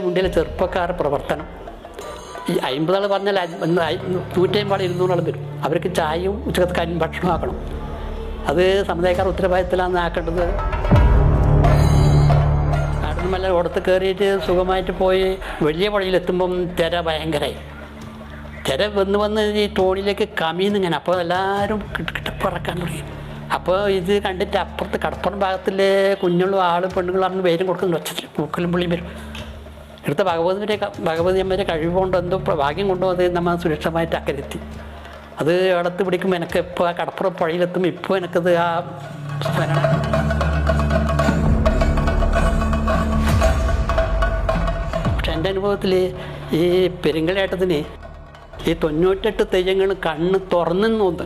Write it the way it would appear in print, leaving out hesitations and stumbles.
ഉണ്ടിലെ ചെറുപ്പക്കാർ പ്രവർത്തനം ഈ 50 ആൾ പറഞ്ഞാൽ 150 ആൾ 200 ആൾ വരും. അവർക്ക് ചായയും ഉച്ചക്കത്തെ കാര്യം ഭക്ഷണം ആക്കണം. അത് സമുദായക്കാർ ഉത്തരവാദിത്തത്തിലാണ് ആക്കേണ്ടത്. കാടുമല്ല ഓടത്ത് കയറിയിട്ട് സുഖമായിട്ട് പോയി വലിയ പുഴയിലെത്തുമ്പം തിര ഭയങ്കരമായി. തിര വന്ന് ഈ തോണിയിലേക്ക് കമിയുന്നിങ്ങനെ. അപ്പോൾ എല്ലാവരും കിട്ടപ്പറക്കാൻ തുടങ്ങി. അപ്പോൾ ഇത് കണ്ടിട്ട് അപ്പുറത്ത് കടപ്പുറം ഭാഗത്തിലെ കുഞ്ഞുങ്ങളും ആളും പെണ്ണുങ്ങളും പറഞ്ഞ് പേരും കൊടുക്കുന്ന ഒച്ചത്തിൽ പൂക്കലും പുള്ളിയും വരും. എടുത്ത ഭഗവതിയമ്മരെ കഴിവുകൊണ്ട് എന്തോ ഭാഗ്യം കൊണ്ടോ അത് നമ്മൾ സുരക്ഷിതമായിട്ട് അക്കരെത്തി. അത് ഇടത്ത് പിടിക്കുമ്പോൾ എനിക്ക് ഇപ്പോൾ ആ കടപ്പുറം പുഴയിലെത്തുമ്പോൾ ഇപ്പോൾ എനിക്കത് ആ സ്മരണം. പക്ഷെ എൻ്റെ അനുഭവത്തിൽ ഈ പെരുങ്കളിയാട്ടത്തിന് ഈ 98 തെയ്യങ്ങൾ കണ്ണ് തുറന്നു